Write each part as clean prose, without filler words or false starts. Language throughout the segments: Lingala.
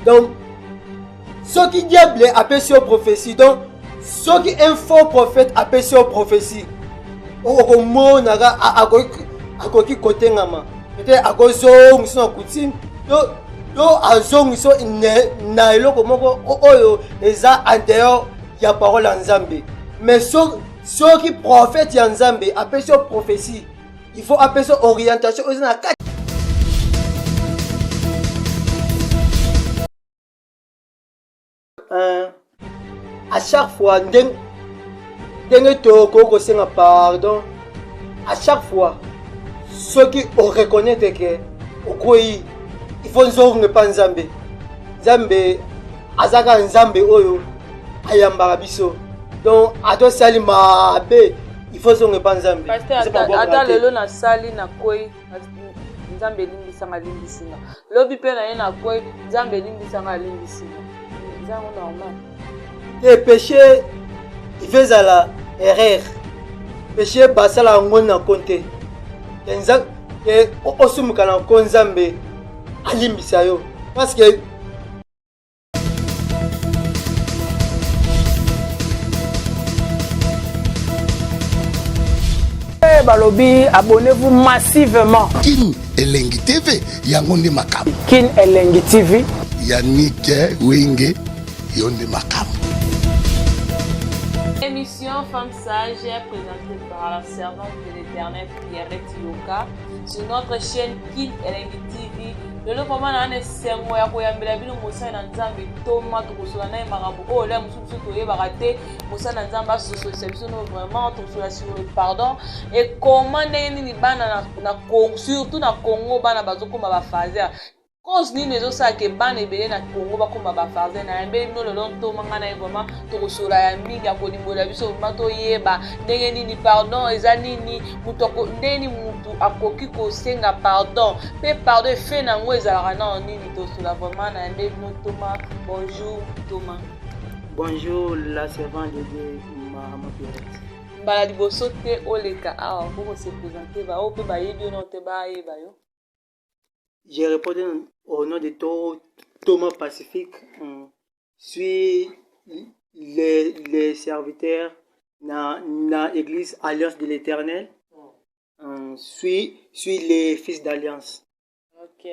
Donc, ce qui diable appelle sur prophétie, donc, ce qui est un faux prophète appelle sur prophétie. Au mot, à côté côté ngama. Peut-être à cause de son coutume. Donc, à zone, ils sont naïlo comme oyo, les a en dehors, il y a parole en Zambie. Mais ceux qui prophètent en Zambie appellent sur prophétie. Il faut appeler sur orientation. À chaque fois, pardon. À chaque fois, ceux qui reconnaissent que il faut ne pas Nzambe. Nzambe, azaka Nzambe oyo, ayamba biso. Donc, ado sali mabe, il faut ne pas Nzambe. Ata lelo na sali na koi, Nzambe limbisanga limbisina. Lobi pe na ye na koi, Nzambe limbisanga limbisina. Nzambe normal. Le péché, il fait à la erreur. Péché, basa la ngona konte. Et osumuka na konzambe alimbisa yo. Parce que Balobi, abonnez-vous massivement. Kin Elengi TV, Yangonde Makam. Kin Elengi TV. Yannick Wenge, Yonde Makam. Émission Femme Sage présentée par la servante de l'Éternel Pierrette Yoka sur notre chaîne Kin Elengi TV. Le moment où on sengo ya koyambela bino mosala na Nzambe toma tokosola na marabu o la mususu toyebaka te mosala na Nzambe asoso no vraiment tokosola sur le pardon et comment ndenge nini bana na surtout na Congo bana bazokoma ba fazer cause nini ezosala ke bana ebele na Congo bakoma ba fazer na yambe bino lelo ntoma ngana vraiment tokosola ya mingi ya kolimbola biso vraiment toyeba ndenge nini pardon eza nini mutoko ndeni mutu akoki kosenga pardon pe pardon fait nango ezalaka na nini tosola vraiment na yambe bino toma bonjour Thomas. Bonjour la servante de Dieu Maman Pierrette. Mbala liboso te oleka awa pour se présenter ba o pe ba yebi no te ba yeba yo. J'ai répondu au nom de Thomas Pacifique. Suis les serviteurs dans l'église Alliance de l'Éternel. Suis les fils d'Alliance. Ok.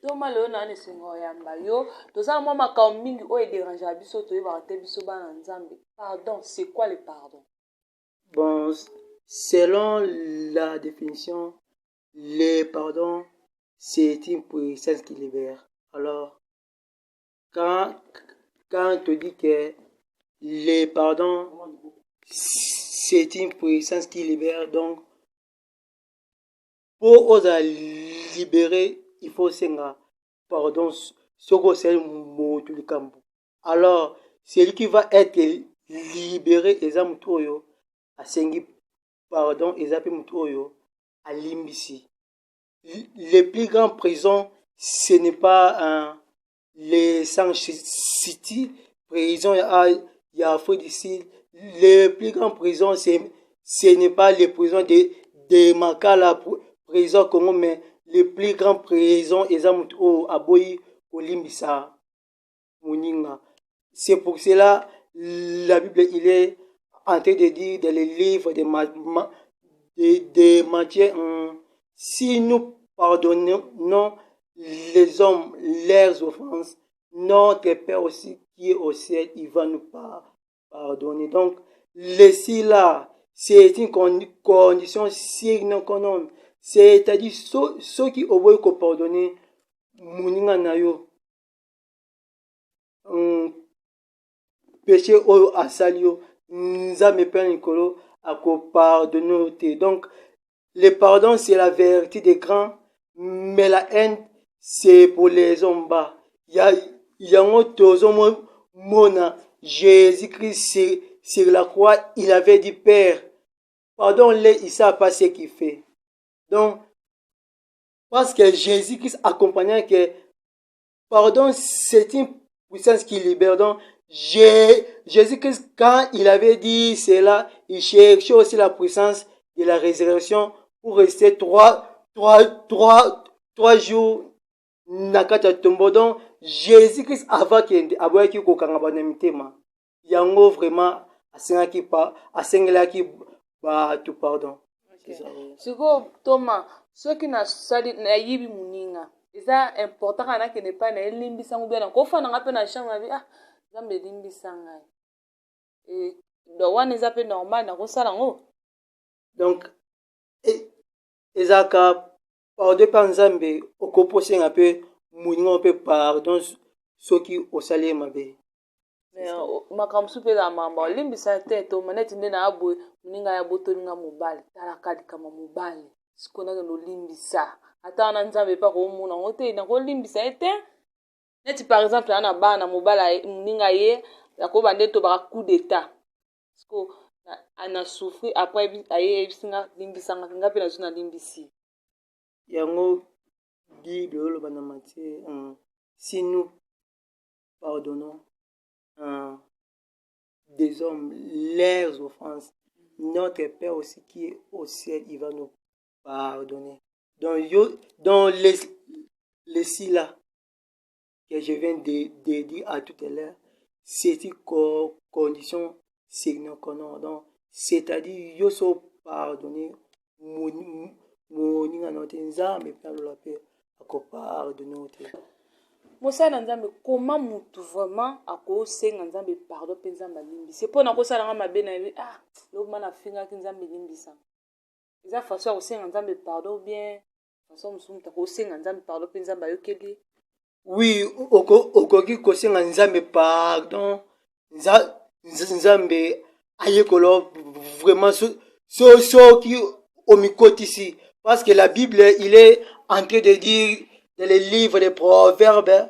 Thomas leo na nesengo yamba yo. Toza mo makambo mingi o dérange biso to yeba te biso bana Nzambe. Pardon, c'est quoi le pardon? Bon, selon la définition, le pardon c'est une puissance qui libère. Alors, quand on te dit que le pardon, c'est une puissance qui libère, donc, pour oser libérer, il faut senga pardon, c'est le mot du campo. Alors, celui qui va être libéré, exemple, toyo, a sengi pardon, exemple, toyo, a limbisi. Les plus grandes prisons, ce n'est pas les City prisons, il y a Afrique du Sud. Les plus grandes prisons, ce n'est pas les prisons de Makala, prison Congo, mais les plus grandes prisons, exemple, à Boyi, au Limbisa, Muninga. C'est pour cela, la Bible, il est en train de dire dans les livres de Matthieu, si nous pardonnons les hommes leurs offenses, notre Père aussi qui est au ciel, il va nous pardonner. Donc, laissez là, c'est une condition signe qu'on c'est-à-dire ceux qui ont pardonner, Mouninga Nayo, péché au asalio, Nzame Père Nicolo, à pardonner. Donc, le pardon, c'est la vérité des grands, mais la haine, c'est pour les hommes bas. Il y a un autre mona, Jésus-Christ sur la croix, il avait dit, Père, pardonne-les, il ne sait pas ce qu'il fait. Donc, parce que Jésus-Christ accompagnait que, pardon, c'est une puissance qui libère. Donc, Jésus-Christ, quand il avait dit cela, il cherchait aussi la puissance de la résurrection pour rester trois jours nakata tombo. Donc Jésus Christ avant kende aboyaki kokanga bana mitema yango vraiment asengelaki bato pardon. Siko Thomas soki nayibi muninga eza important kana kende pa na elimbisa ngo bien ko fana ngape na chambre bi Nzambe elimbisa ngai do wana eza pe normal na kosala ngo. Donc ezaka pardon pa Nzambe okoposenga pe muninga pe pardon soki osali mabe. Makambo supe la mamba olimbisa te to maneti nde na abwe muninga ya botolinga mobali tala kadi kama mobali sikona ke no limbisa ata na Nzambe pa ko mona ngote na ko limbisa ete neti par exemple ana bana mobali muninga ye ko bande to ba coup d'état siko ana souffrir après aye bisinga limbisa nga pe na zuna limbisi yango Bible oloba na Matthieu si nous pardonnons des hommes leurs offenses, notre Père aussi qui est au ciel, il va nous pardonner. Dans les là que je viens de dire à tout à l'heure, c'est une condition signe qu'on donc c'est-à-dire yo so pardonner moninga note Nzambe pe la paix ako pardonner. Mosala Nzambe comment mutu vraiment akosenga Nzambe pardon pe Nzambe alimbi c'est pour na kosala nga mabe na lo mana finga ki Nzambe limbisa eza façon akosenga Nzambe pardon bien façon musumu ta kosenga Nzambe pardon pe Nzambe ayokeli. Oui, okoki kosenga Nzambe pardon Nzambe ayekolo vraiment soki omikotisi parce que la Bible il est en train de dire dans le livre des Proverbes,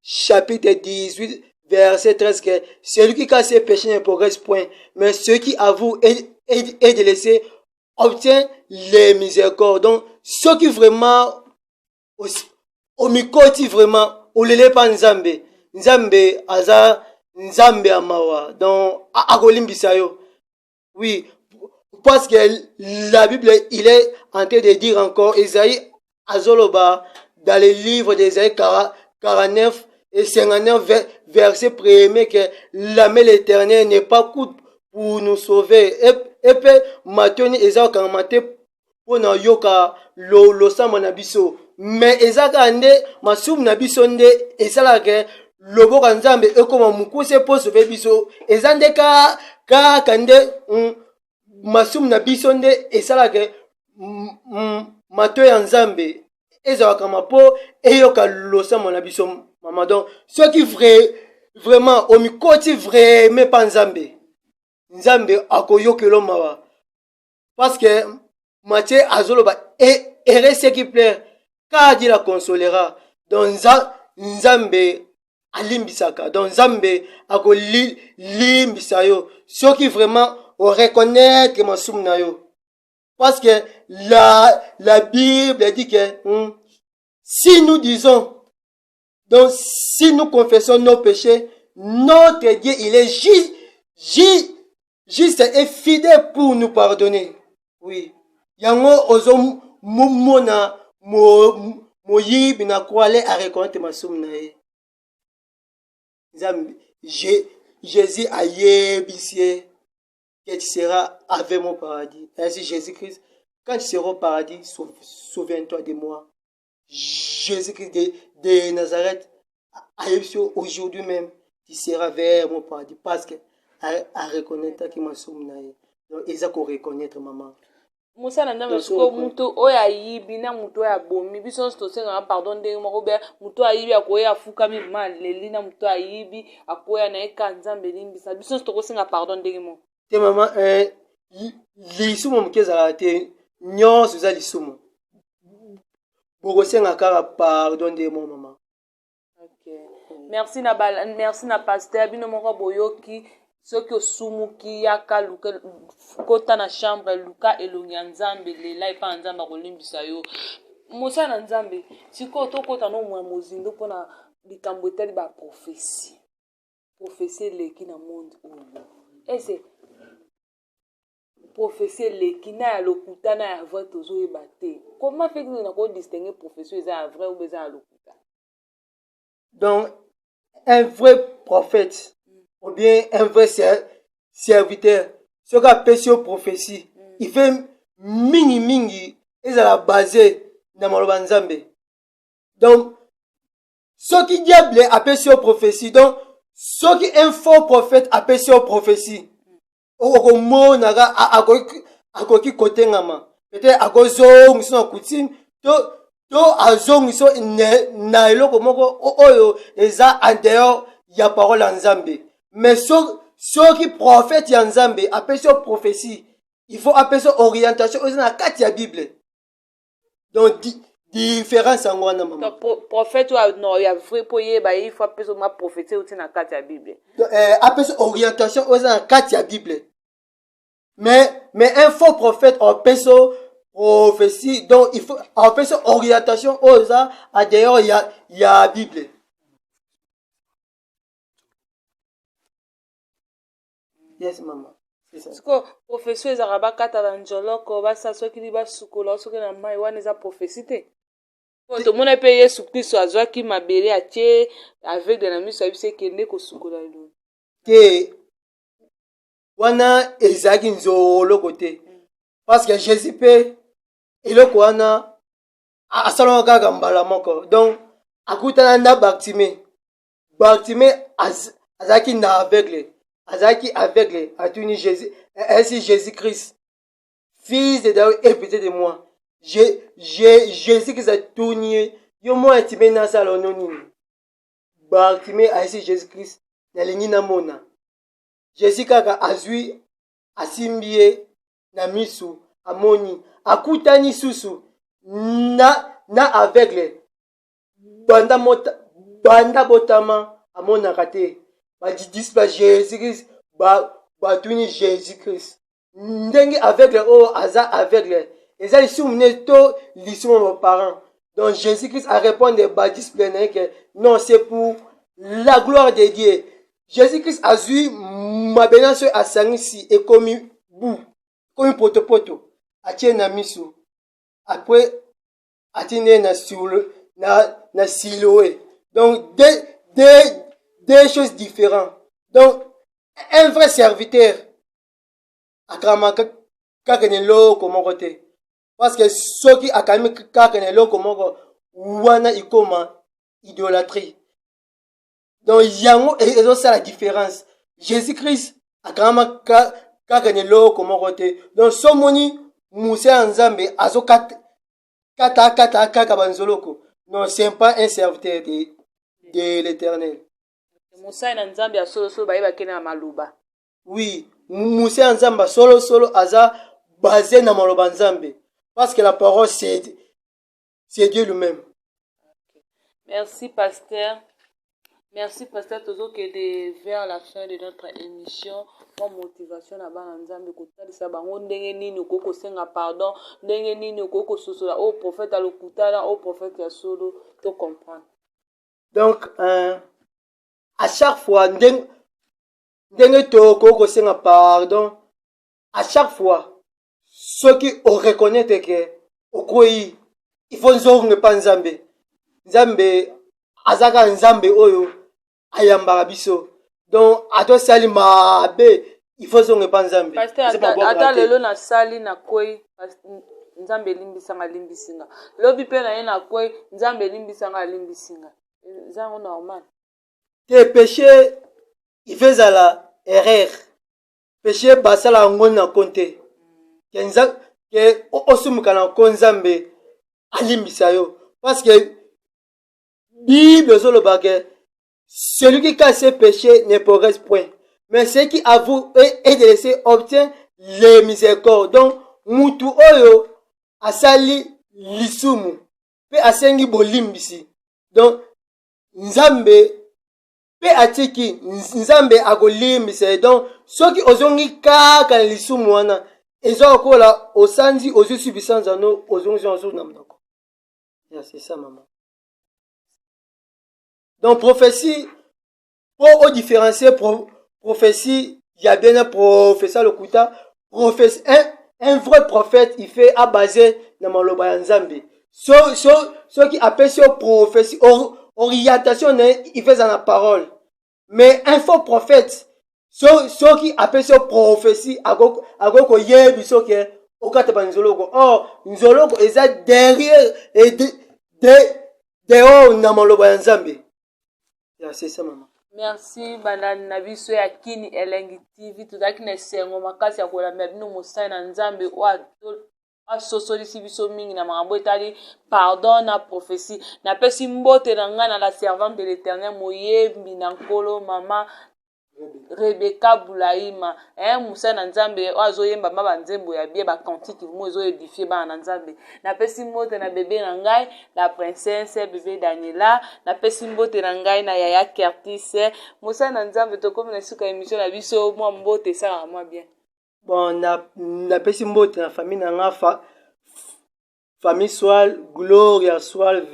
chapitre 18, verset 13, que celui qui casse ses péchés ne progresse point, mais ceux qui avouent et de laisser obtient les miséricordes. Donc, ceux qui vraiment, au mikoti vraiment, au lele pa Nzambe, Nzambe aza, Nzambe amawa, donc, akolimbisa yo. Oui. Parce que la Bible, il est en train de dire encore, Isaïe Azoloba, dans le livre d'Isaïe 49 et 59, verset 1er, que la main de l'Éternel n'est pas coûte pour nous sauver. Et puis, Mathieu, Isaïe Kamate, pour nous yoka, lo sama nabiso. Mais Isaïe Kande, Masum nabiso nde, Isaïe Kande, Lobo Kanzambe, Ekoma Mukuse, pour sauver biso. Ezande ka Kande, masum na biso nde esalaka mato ya Nzambe ezalaka mapo eyoka losamo na biso mama. Donc ceux qui vraiment omikoti vraiment pa Nzambe akoyokelo mawa parce que Matthieu azoloba et ce qui plaît car Dieu la consolera. Donc Nzambe alimbisaka donc Nzambe akolimbisa yo ceux qui vraiment reconnaître ma soumnayo parce que la Bible dit que si nous disons donc si nous confessons nos péchés notre Dieu il est juste et fidèle pour nous pardonner. Oui yango ozo mona moyibi na kwale a reconnaître ma soumnaye Jésus a yébissé que tu seras avec mon paradis. Ainsi Jésus-Christ, quand tu seras au paradis, souviens-toi de moi. Jésus-Christ de Nazareth, aujourd'hui même, tu seras vers mon paradis. Parce que à reconnaître qui m'a soumnaye. Donc, ils ont reconnaître maman. Musa na ndambe siko mutu oya yibi na mutu oya bomi biso sto senga pardon ndenge moko be mutu ayibi akoya afuka mi maleli na mutu ayibi akoya na eka Nzambe limbisa biso sto ko senga pardon ndenge mo te mama lisumu mkezala te nyonso eza lisumu bokosenga kaka pardon ndenge mo mama. Okay. Merci na pasteur bino moko boyoki soki osumuki yaka luka kota na chambre luka elongi ya Nzambe lela epa Nzambe akolimbisa yo mosa na Nzambe siko tokota no mwa mozindo mpona likambo etali ba prophétie eleki na monde oyo ese prophétie eleki na ya lokuta na ya vrai tozoyeba te. Comment fait que nous avons distingué prophétie eza ya vrai ou eza ya lokuta? Donc, un vrai prophète, ou bien un vrai serviteur, ce qu'on appelle sur prophétie, il fait mingi, et ça la basé dans maloba nzambe. Donc, ce qui diable appelle sur prophétie, donc, ce qui un faux prophète appelle sur prophétie. Au mot naga akoki kote ngama. Peut-être akozo ngiso coutume, to azo ngiso na eloko moko oyo eza en dehors ya parole en Nzambe. Mais ceux qui prophète ya Nzambe appelle sur prophétie, il faut appeler sur orientation eza na kati ya Bible. Donc différence en wana mama. Donc prophète ou non, il y a vrai pour yeba, il faut appeler sur ma prophétie ou na kati ya Bible. Appeler sur orientation eza na kati ya Bible. Mais un faux prophète appelle sur prophétie, donc il faut appeler sur orientation oza à dehors il y a Bible. Yes maman. Parce que prophétie ezaka bakata na njoloko basa soki li basukola soki na mai wana eza prophétie te. Tomona mpe Yesu Kristo azwaki mabele atie aveugle na miso ya biso ekende kosukola elongi te wana ezalaki nzoloko te parce que Jésus mpe eloko wana asalaka kaka mbala moko. Donc akutana na Bartimée azalaki na aveugle atuni Jésus, ainsi Jésus-Christ, fils de David, aie pitié de moi. Jésus-Christ atuni yo mo atime na sala noni. Bartimée ainsi Jésus-Christ na lingi na mona. Jésus kaka azwi asimbie na misu amoni akutani susu na aveugle banda botama amonaka te badidispa Jésus-Christ batuni Jésus-Christ ndenge aveugle o aza aveugle eza lisumu ne to lisumu mon parent. Donc Jésus-Christ a répondu badisple que non, c'est pour la gloire de Dieu. Jésus-Christ a vu ma bénédiction à sangisi et comme bout comme potopoto atie na misu après atine na siloé. Donc deux choses différentes. Donc un vrai serviteur akrama kakenelo komokote parce que ceux qui akami kakenelo komoko wana ikoma idolâtrie. Donc yango et ça la différence. Jésus-Christ akrama kakenelo komokote. Donc somoni Moussa Nzambe azo kata banzoloko. Non, c'est pas un serviteur de l'Éternel. Moussa Nzambe a solo ba kena maluba. Oui, Moussa Nzambe solo aza basé na maloba Nzambe parce que la parole c'est Dieu lui-même. Merci pasteur. Merci pasteur Tozo qui est vers la fin de notre émission. Mon motivation na bana Nzambe kotalisa bango ndenge nini okoko senga pardon, ndenge nini okoko sosola au prophète alokutana au prophète ya solo to comprendre. Donc à chaque fois ndenge to okoko senga pardon, à chaque fois ceux qui reconnaissent que okoyi il faut nzonge pa Nzambe azaka Nzambe oyo ayambaka biso. Donc ato sali mabe il faut zonge pa Nzambe. Pasteur ata lelo na sali na koi Nzambe limbisanga limbisinga. Lobi pe na ye na koi Nzambe limbisanga limbisinga. Zango normal. Te péché il fait la erreur. Péché basala ngona konte. Kenza ke osumuka na konzambe alimbisa yo parce que Bible zoloba que celui qui cache ses péchés ne progresse point. Mais celui qui avoue et de laisser obtient les miséricordes. Donc, mutu oyo asali lisumu pe asengi bolimbisi. Donc, Nzambe pe atiki Nzambe agolimbisa. Donc, ceux qui ozongi kaka lisumu wana ezo kola osanzi ozo subisanza no ozongi ozo namdoko. C'est ça maman. Donc, prophétie, pour différencier prophétie, il y a bien un professeur le kuta, un vrai prophète, il fait à baser dans maloba ya Nzambe. Ceux qui appellent ça prophétie, orientation, il fait dans la parole. Mais un faux prophète, ceux qui appellent ça prophétie, agoko yebi so ke okata ba nzoloko. Or, nzoloko eza derrière et dehors na maloba ya Nzambe. C'est ça, maman. Merci bandani na biso ya Kini Elengi TV tozalaki na esengo makasi ya kolanda bino mosali na Nzambe asosolisi biso mingi na makambo etali pardon na prophétie napesi mbote na ngai na la servante de l'Éternel moyembi na nkolo mama Rebecca Boulaima musali na Nzambe azoyemba ba nzembo ya bie ba kantiki mo ezoedifie bana na Nzambe napesi mbote na bebe na ngai la princesse bebe Daniela napesi mbote na ngai na yaya Curtis musali na Nzambe tokomi na suka émission na biso mwa mbote sala mwa bien. Bon, napesi mbote na famille na nga famille Soal, Gloria Soal,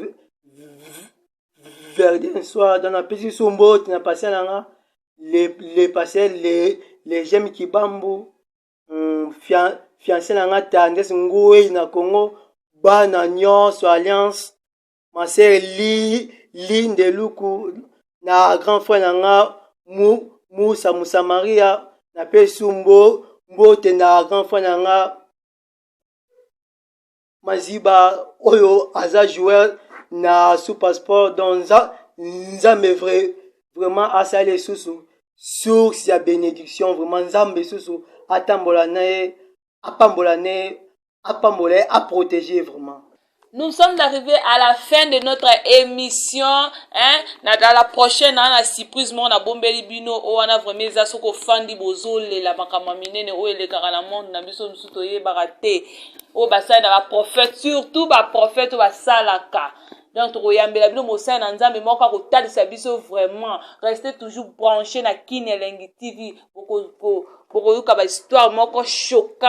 Verdun Soal, dans napesi so mbote na passé na nga les passés les j'aime Kibambu fiancé na nga Tandis Ngoué na Congo bana nyonso alliance ma sœur Linde Luku na grand frère na nga Moussa Maria na pesi mbote na grand frère na nga Maziba oyo aza joueur na Super Sport donc Nzambe vraiment asali susu source ya bénédiction vraiment Nzambe susu atambola na apambola a protéger vraiment. Nous sommes arrivés à la fin de notre émission. Dans la prochaine, on a surprise, on a bombeli bino, on a vraiment ça soko fandi bozole la makama minene o ele kala monde na biso msuto ye barate. O basa na ba prophète surtout ba prophète ba salaka. Donc toyambela bino mosala na Nzambe moko ko talisa biso vraiment. Restez toujours branchés na Kini Elengi TV pour yuka ba histoire moko choquante.